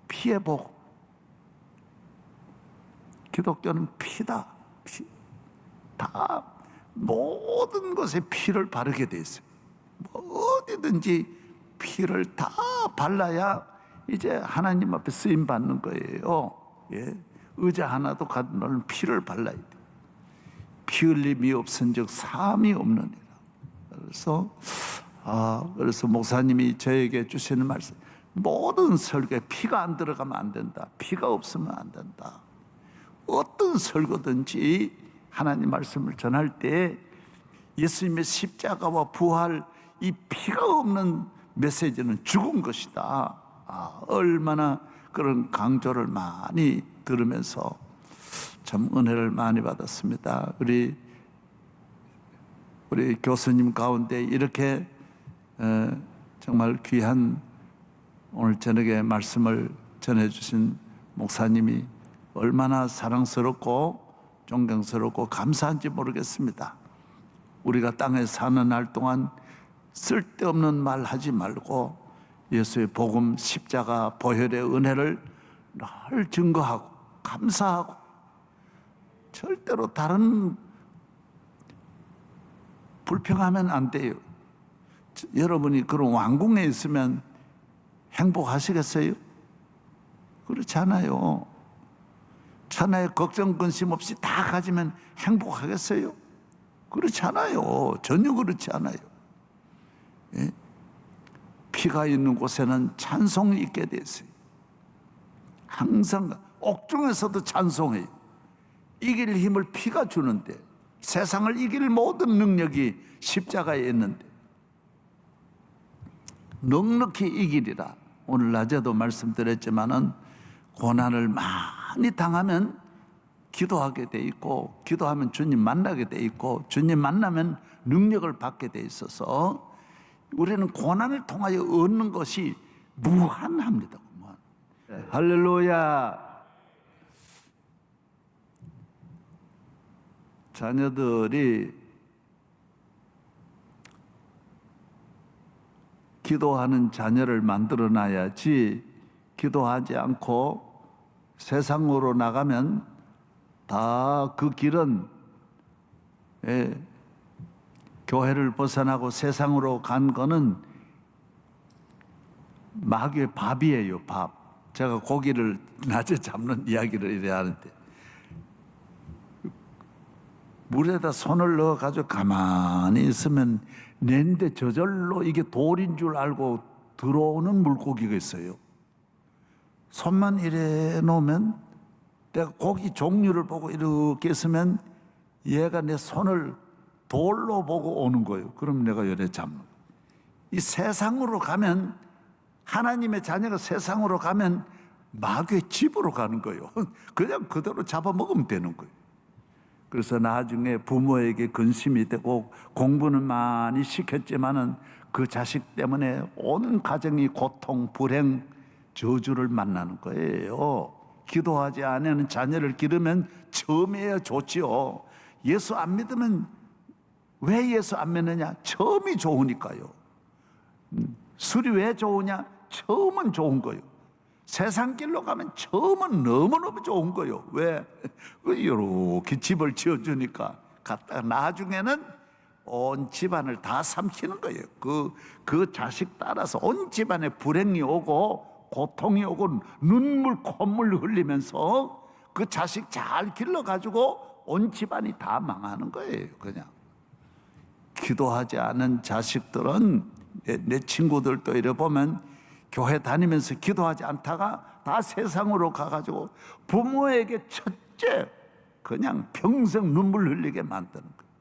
피의 복음. 기독교는 피다. 피. 다 모든 것에 피를 바르게 돼 있어요. 어디든지 피를 다 발라야 이제 하나님 앞에 쓰임 받는 거예요. 예. 의자 하나도 가든 피를 발라야 돼. 피 흘림이 없은즉 사함이 없느니라. 그래서 목사님이 저에게 주시는 말씀, 모든 설교에 피가 안 들어가면 안 된다. 피가 없으면 안 된다. 어떤 설교든지 하나님 말씀을 전할 때 예수님의 십자가와 부활 이 피가 없는 메시지는 죽은 것이다. 얼마나 그런 강조를 많이 들으면서 참 은혜를 많이 받았습니다. 우리 교수님 가운데 이렇게 정말 귀한 오늘 저녁에 말씀을 전해주신 목사님이 얼마나 사랑스럽고 존경스럽고 감사한지 모르겠습니다. 우리가 땅에 사는 날 동안 쓸데없는 말 하지 말고 예수의 복음, 십자가, 보혈의 은혜를 늘 증거하고 감사하고 절대로 다른 불평하면 안 돼요. 여러분이 그런 왕궁에 있으면 행복하시겠어요? 그렇지 않아요. 천하에 걱정 근심 없이 다 가지면 행복하겠어요? 그렇지 않아요. 전혀 그렇지 않아요. 예? 피가 있는 곳에는 찬송이 있게 돼 있어요. 항상 옥중에서도 찬송해요. 이길 힘을 피가 주는데, 세상을 이길 모든 능력이 십자가에 있는데 넉넉히 이기리라. 오늘 낮에도 말씀드렸지만은 고난을 많이 당하면 기도하게 돼 있고, 기도하면 주님 만나게 돼 있고, 주님 만나면 능력을 받게 돼 있어서 우리는 고난을 통하여 얻는 것이 무한합니다. 무한. 할렐루야. 자녀들이 기도하는 자녀를 만들어 놔야지, 기도하지 않고 세상으로 나가면 다 그 길은 교회를 벗어나고 세상으로 간 거는 마귀의 밥이에요. 밥. 제가 고기를 낮에 잡는 이야기를 이래 하는데, 물에다 손을 넣어가지고 가만히 있으면 내는데 저절로 이게 돌인 줄 알고 들어오는 물고기가 있어요. 손만 이래 놓으면, 내가 고기 종류를 보고 이렇게 있으면 얘가 내 손을 돌로 보고 오는 거예요. 그럼 내가 이래 잡는 거예요. 이 세상으로 가면, 하나님의 자녀가 세상으로 가면 마귀의 집으로 가는 거예요. 그냥 그대로 잡아먹으면 되는 거예요. 그래서 나중에 부모에게 근심이 되고 공부는 많이 시켰지만은 그 자식 때문에 온 가정이 고통, 불행, 저주를 만나는 거예요. 기도하지 않는 자녀를 기르면 처음이에야 좋지요. 예수 안 믿으면, 왜 예수 안 믿느냐? 처음이 좋으니까요. 술이 왜 좋으냐? 처음은 좋은 거예요. 세상 길로 가면 처음은 너무너무 좋은 거예요. 왜? 이렇게 집을 지어주니까 갔다가 나중에는 온 집안을 다 삼키는 거예요. 그 자식 따라서 온 집안에 불행이 오고 고통이 오고 눈물 콧물 흘리면서 그 자식 잘 길러가지고 온 집안이 다 망하는 거예요. 그냥 기도하지 않은 자식들은, 내 친구들도 이래 보면 교회 다니면서 기도하지 않다가 다 세상으로 가가지고 부모에게 첫째 그냥 평생 눈물 흘리게 만드는 거예요.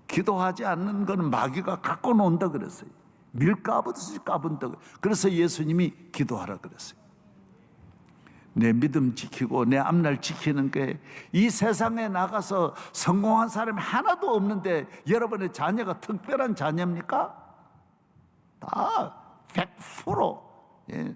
기도하지 않는 거는 마귀가 갖고 논다 그랬어요. 밀 까부듯이 까분다. 그래서 예수님이 기도하라 그랬어요. 내 믿음 지키고 내 앞날 지키는 게, 이 세상에 나가서 성공한 사람이 하나도 없는데 여러분의 자녀가 특별한 자녀입니까? 다 100%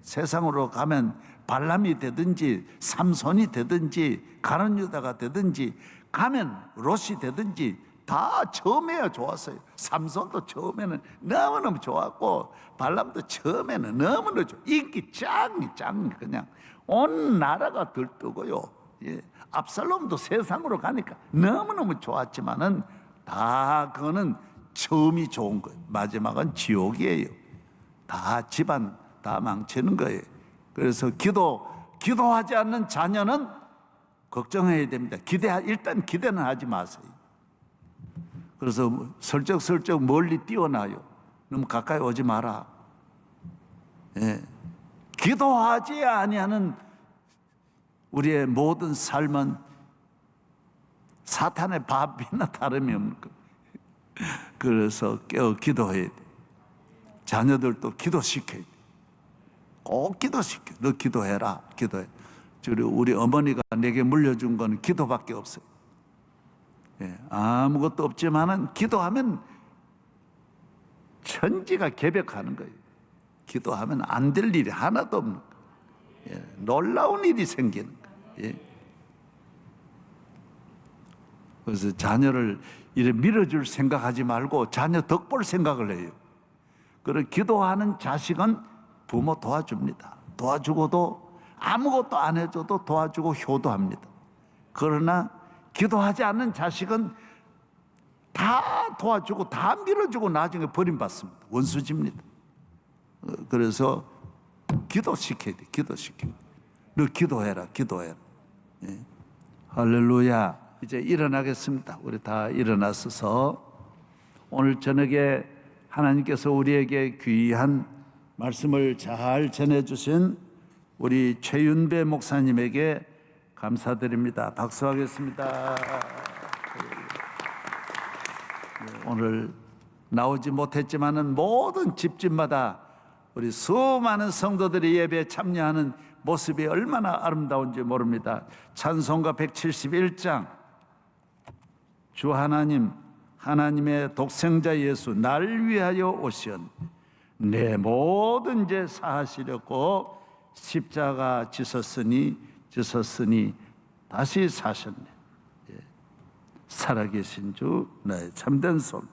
세상으로 가면 발람이 되든지 삼손이 되든지 가룟 유다가 되든지 가면 롯이 되든지 다 처음에야 좋았어요. 삼손도 처음에는 너무너무 좋았고 발람도 처음에는 너무너무 인기 짱이 그냥 온 나라가 들뜨고요. 압살롬도 세상으로 가니까 너무너무 좋았지만은 다 그거는 처음이 좋은 거예요. 마지막은 지옥이에요. 다 집안 다 망치는 거예요. 그래서 기도하지 않는 자녀는 걱정해야 됩니다. 일단 기대는 하지 마세요. 그래서 슬쩍슬쩍 멀리 뛰어나요. 너무 가까이 오지 마라. 기도하지 아니하는 우리의 모든 삶은 사탄의 밥이나 다름이 없는 거예요. 그래서 깨어 기도해야 돼. 자녀들도 기도시켜야 돼. 꼭 기도시켜. 너 기도해라. 기도해. 우리 어머니가 내게 물려준 건 기도밖에 없어요. 예, 아무것도 없지만은 기도하면 천지가 개벽하는 거예요. 기도하면 안 될 일이 하나도 없는 거예요. 예, 놀라운 일이 생기는 거예요. 예. 그래서 자녀를 이래 밀어줄 생각하지 말고 자녀 덕볼 생각을 해요. 그리고 기도하는 자식은 부모 도와줍니다. 도와주고도 아무것도 안 해줘도 도와주고 효도합니다. 그러나 기도하지 않는 자식은 다 도와주고 다 밀어주고 나중에 버림받습니다. 원수집니다. 그래서 기도시켜야 돼. 기도시켜. 너 기도해라. 기도해라. 예. 할렐루야. 이제 일어나겠습니다. 우리 다 일어나서서 오늘 저녁에 하나님께서 우리에게 귀한 말씀을 잘 전해주신 우리 최윤배 목사님에게 감사드립니다. 박수하겠습니다. 오늘 나오지 못했지만은 모든 집집마다 우리 수많은 성도들이 예배에 참여하는 모습이 얼마나 아름다운지 모릅니다. 찬송가 171장 주 하나님 하나님의 독생자 예수 날 위하여 오시온 내 모든 죄 사하시려고 십자가 지셨으니 다시 사셨네. 예. 살아계신 주 나의 참된 손.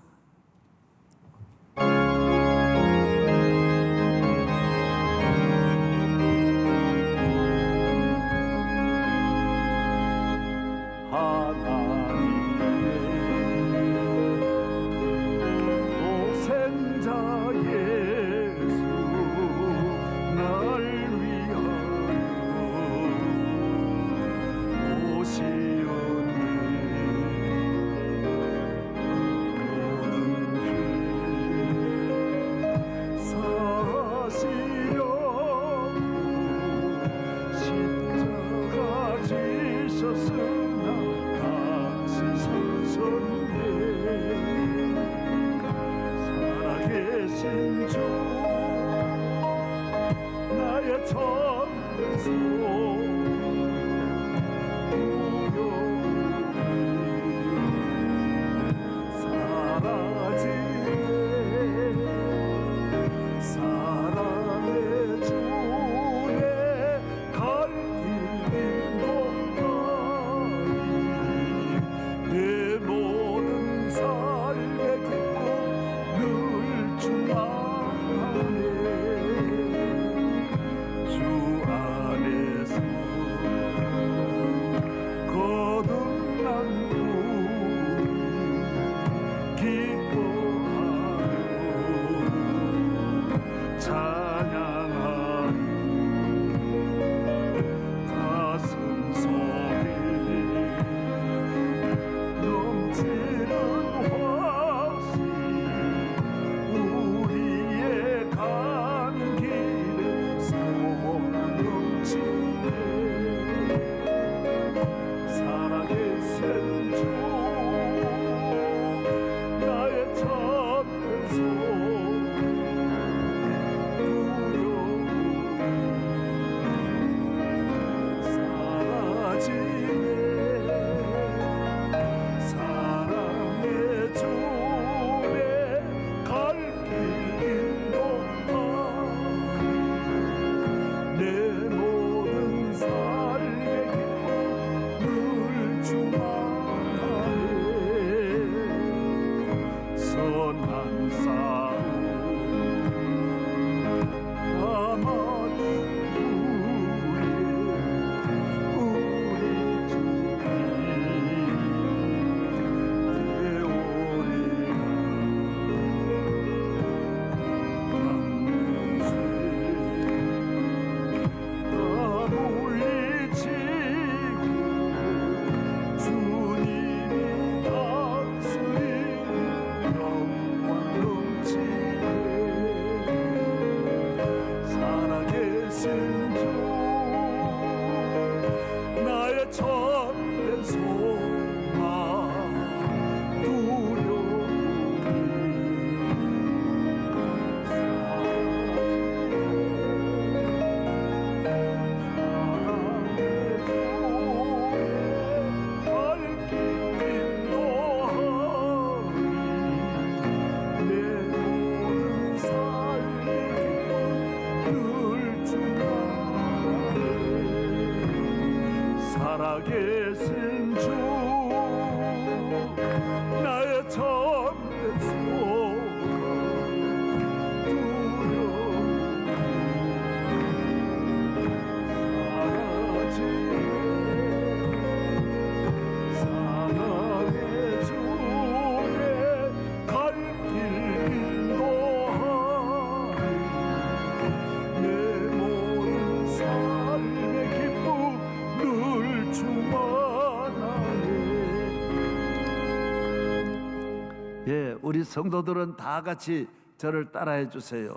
우리 성도들은 다 같이 저를 따라해 주세요.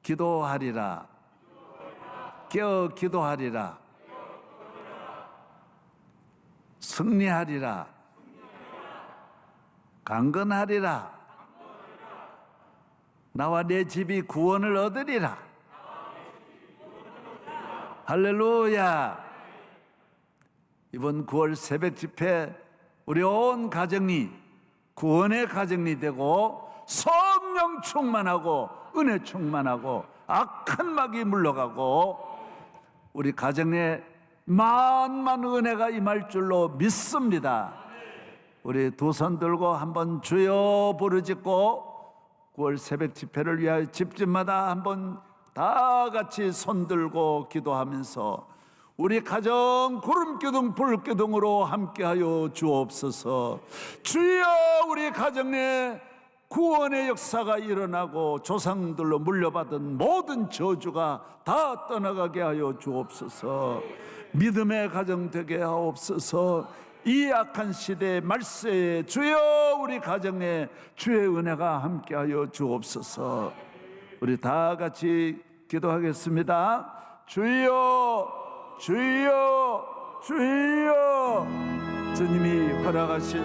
기도하리라. 기도하리라. 승리하리라. 강건하리라. 나와 내 집이 구원을 얻으리라. 할렐루야. 이번 9월 새벽 집회 우리 온 가정이 구원의 가정이 되고 성령 충만하고 은혜 충만하고 악한 마귀 물러가고 우리 가정에 만만 은혜가 임할 줄로 믿습니다. 우리 두 손 들고 한번 주여 부르짖고 9월 새벽 집회를 위하여 집집마다 한번 다 같이 손 들고 기도하면서 우리 가정 구름기둥 불기둥으로 함께하여 주옵소서. 주여, 우리 가정에 구원의 역사가 일어나고 조상들로 물려받은 모든 저주가 다 떠나가게 하여 주옵소서. 믿음의 가정 되게 하옵소서. 이 악한 시대의 말세에 주여, 우리 가정에 주의 은혜가 함께하여 주옵소서. 우리 다 같이 기도하겠습니다. 주여, 주여, 주여. 주님이 허락하신,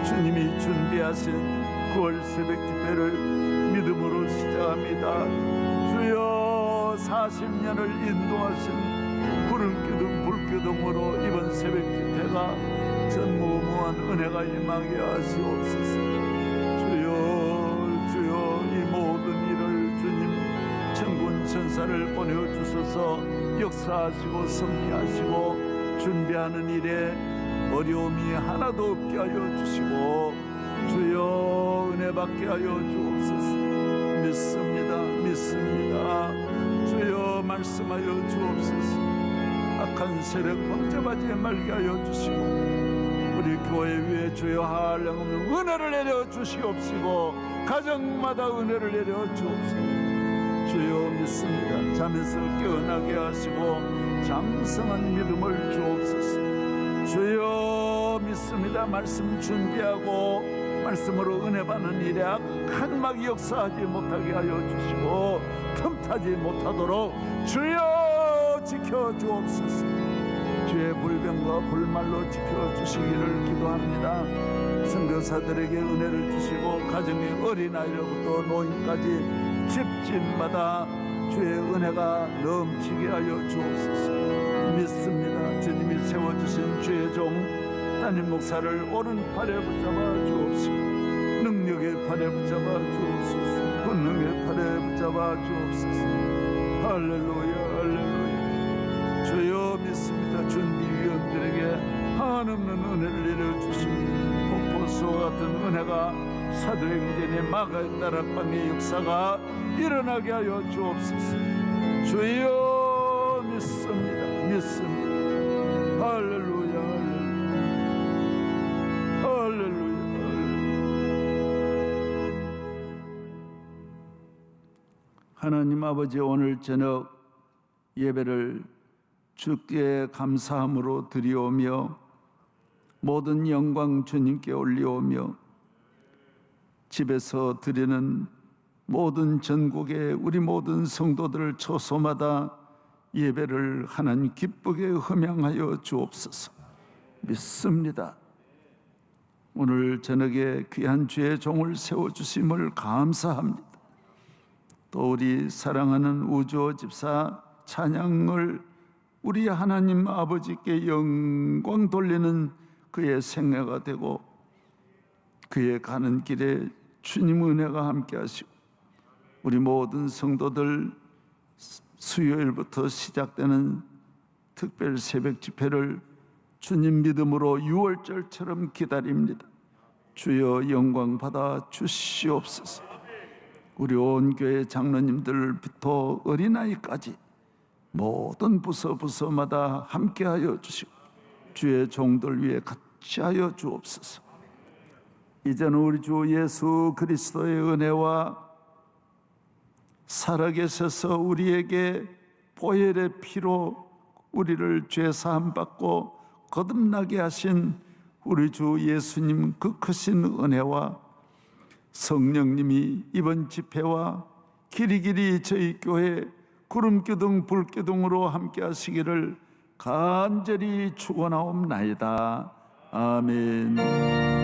주님이 준비하신 9월 새벽 집회를 믿음으로 시작합니다. 주여, 40년을 인도하신 구름기둥 불기둥으로 이번 새벽 집회가 전무후무한 은혜가 임하게 하시옵소서. 주여, 주여, 이 모든 일을 주님 천군 천사를 보내주셔서 역사하시고 승리하시고 준비하는 일에 어려움이 하나도 없게 하여 주시고 주여, 은혜 받게 하여 주옵소서. 믿습니다, 믿습니다. 주여, 말씀하여 주옵소서. 악한 세력 범죄하지 말게 하여 주시고 우리 교회 위에 주여 한량없는 은혜를 내려 주시옵시고 가정마다 은혜를 내려 주옵소서. 주여, 믿습니다. 잠에서 깨어나게 하시고 장성한 믿음을 주옵소서. 주여, 믿습니다. 말씀 준비하고 말씀으로 은혜 받는 일에 악한 마귀 역사하지 못하게 하여 주시고 틈타지 못하도록 주여 지켜 주옵소서. 주의 불병과 불말로 지켜 주시기를 기도합니다. 선교사들에게 은혜를 주시고 가정의 어린아이로부터 노인까지 집집마다 주의 은혜가 넘치게 하여 주옵소서. 믿습니다. 주님이 세워주신 주의 종 담임 목사를 오른팔에 붙잡아 주옵시고 능력의 팔에 붙잡아 주옵소서. 권능의 팔에 붙잡아 주옵소서. 할렐루야, 할렐루야. 주여, 믿습니다. 준비위원들에게 한없는 은혜를 내려주시고 폭포수와 같은 은혜가 사도행전의 마가의 다락방의 역사가 일어나게 하여 주옵소서. 주여, 믿습니다, 믿습니다. 할렐루야, 할렐루야, 할렐루야, 할렐루야. 하나님 아버지, 오늘 저녁 예배를 주께 감사함으로 드리오며 모든 영광 주님께 올리오며 집에서 드리는 모든 전국의 우리 모든 성도들 초소마다 예배를 하나님 기쁘게 흠양하여 주옵소서. 믿습니다. 오늘 저녁에 귀한 주의 종을 세워주심을 감사합니다. 또 우리 사랑하는 우주 집사 찬양을 우리 하나님 아버지께 영광 돌리는 그의 생애가 되고 그의 가는 길에 주님 은혜가 함께 하시고 우리 모든 성도들 수요일부터 시작되는 특별 새벽 집회를 주님 믿음으로 6월절처럼 기다립니다. 주여, 영광 받아 주시옵소서. 우리 온 교회 장로님들부터 어린아이까지 모든 부서마다 함께하여 주시고 주의 종들 위에 같이 하여 주옵소서. 이제는 우리 주 예수 그리스도의 은혜와 살아계셔서 우리에게 보혈의 피로 우리를 죄 사함 받고 거듭나게 하신 우리 주 예수님 그 크신 은혜와 성령님이 이번 집회와 길이길이 저희 교회 구름기둥 불기둥으로 함께 하시기를 간절히 축원하옵나이다. 아멘.